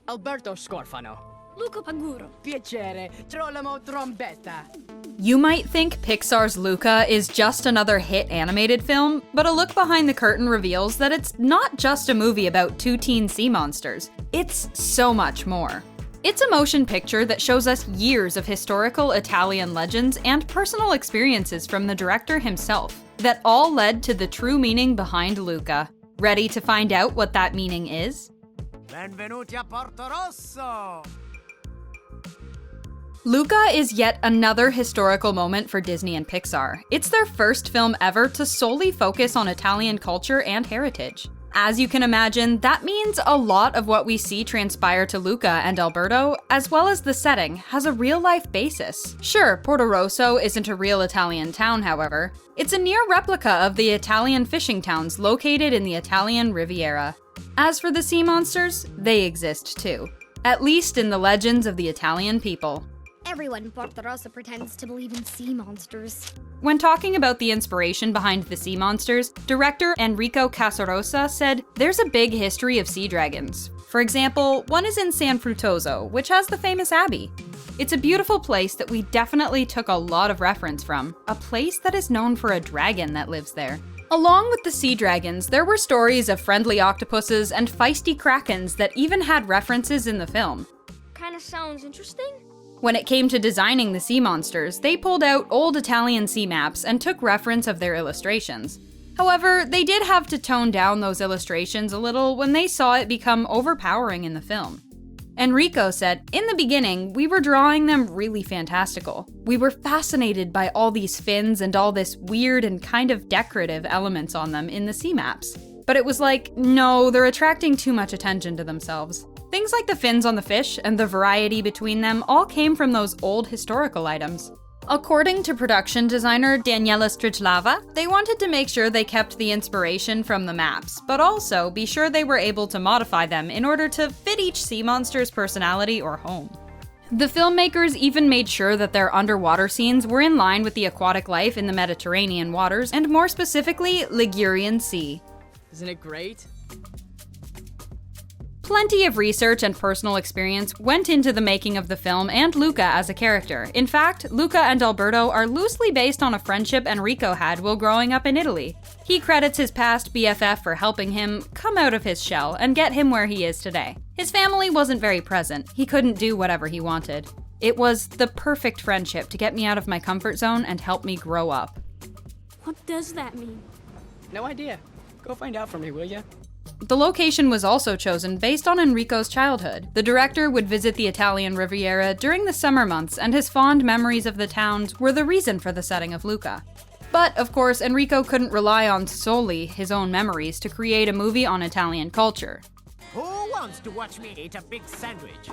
Alberto Scorfano. Luca Paguro. Piacere, Trolamo Trombetta. You might think Pixar's Luca is just another hit animated film, but a look behind the curtain reveals that it's not just a movie about two teen sea monsters. It's so much more. It's a motion picture that shows us years of historical Italian legends and personal experiences from the director himself, that all led to the true meaning behind Luca. Ready to find out what that meaning is? Benvenuti a Porto Rosso! Luca is yet another historical moment for Disney and Pixar. It's their first film ever to solely focus on Italian culture and heritage. As you can imagine, that means a lot of what we see transpire to Luca and Alberto, as well as the setting, has a real-life basis. Sure, Porto Rosso isn't a real Italian town, however. It's a near replica of the Italian fishing towns located in the Italian Riviera. As for the sea monsters, they exist too. At least in the legends of the Italian people. Everyone in Porto Rosso pretends to believe in sea monsters. When talking about the inspiration behind the sea monsters, director Enrico Casarosa said, "There's a big history of sea dragons. For example, one is in San Frutoso, which has the famous abbey. It's a beautiful place that we definitely took a lot of reference from, a place that is known for a dragon that lives there." Along with the sea dragons, there were stories of friendly octopuses and feisty krakens that even had references in the film. Kinda sounds interesting. When it came to designing the sea monsters, they pulled out old Italian sea maps and took reference of their illustrations. However, they did have to tone down those illustrations a little when they saw it become overpowering in the film. Enrico said, "In the beginning, we were drawing them really fantastical. We were fascinated by all these fins and all this weird and kind of decorative elements on them in the sea maps. But it was like, no, they're attracting too much attention to themselves." Things like the fins on the fish and the variety between them all came from those old historical items. According to production designer Daniela Strichlava, they wanted to make sure they kept the inspiration from the maps, but also be sure they were able to modify them in order to fit each sea monster's personality or home. The filmmakers even made sure that their underwater scenes were in line with the aquatic life in the Mediterranean waters, and more specifically, Ligurian Sea. Isn't it great? Plenty of research and personal experience went into the making of the film and Luca as a character. In fact, Luca and Alberto are loosely based on a friendship Enrico had while growing up in Italy. He credits his past BFF for helping him come out of his shell and get him where he is today. His family wasn't very present. He couldn't do whatever he wanted. It was the perfect friendship to get me out of my comfort zone and help me grow up. What does that mean? No idea. Go find out for me, will ya? The location was also chosen based on Enrico's childhood. The director would visit the Italian Riviera during the summer months, and his fond memories of the towns were the reason for the setting of Luca. But, of course, Enrico couldn't rely on solely his own memories to create a movie on Italian culture. Who wants to watch me eat a big sandwich?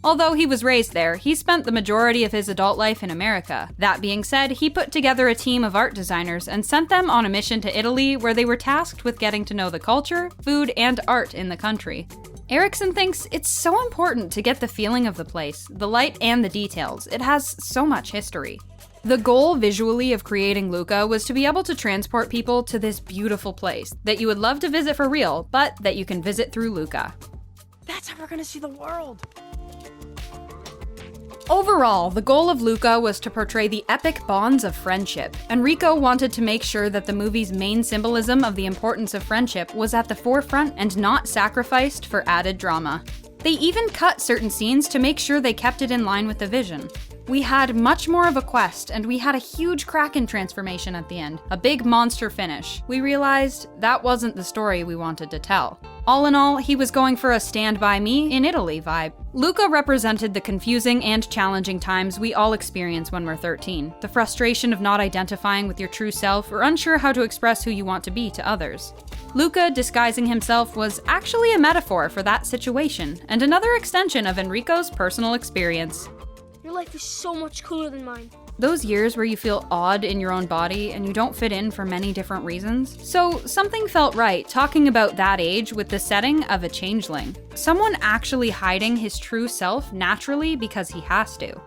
Although he was raised there, he spent the majority of his adult life in America. That being said, he put together a team of art designers and sent them on a mission to Italy where they were tasked with getting to know the culture, food, and art in the country. Erickson thinks it's so important to get the feeling of the place, the light and the details. It has so much history. The goal visually of creating Luca was to be able to transport people to this beautiful place that you would love to visit for real, but that you can visit through Luca. That's how we're gonna see the world! Overall, the goal of Luca was to portray the epic bonds of friendship. Enrico wanted to make sure that the movie's main symbolism of the importance of friendship was at the forefront and not sacrificed for added drama. They even cut certain scenes to make sure they kept it in line with the vision. We had much more of a quest, and we had a huge Kraken transformation at the end, a big monster finish. We realized that wasn't the story we wanted to tell. All in all, he was going for a Stand By Me in Italy vibe. Luca represented the confusing and challenging times we all experience when we're 13. The frustration of not identifying with your true self or unsure how to express who you want to be to others. Luca disguising himself was actually a metaphor for that situation, and another extension of Enrico's personal experience. Your life is so much cooler than mine. Those years where you feel odd in your own body and you don't fit in for many different reasons. So something felt right talking about that age with the setting of a changeling. Someone actually hiding his true self naturally because he has to.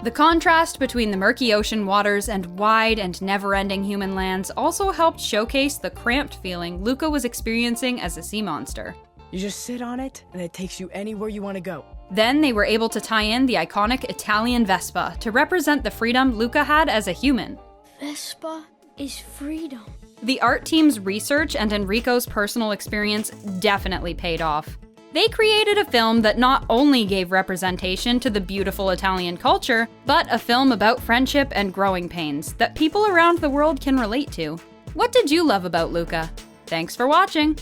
The contrast between the murky ocean waters and wide and never-ending human lands also helped showcase the cramped feeling Luca was experiencing as a sea monster. You just sit on it, and it takes you anywhere you want to go. Then they were able to tie in the iconic Italian Vespa to represent the freedom Luca had as a human. Vespa is freedom. The art team's research and Enrico's personal experience definitely paid off. They created a film that not only gave representation to the beautiful Italian culture, but a film about friendship and growing pains that people around the world can relate to. What did you love about Luca? Thanks for watching!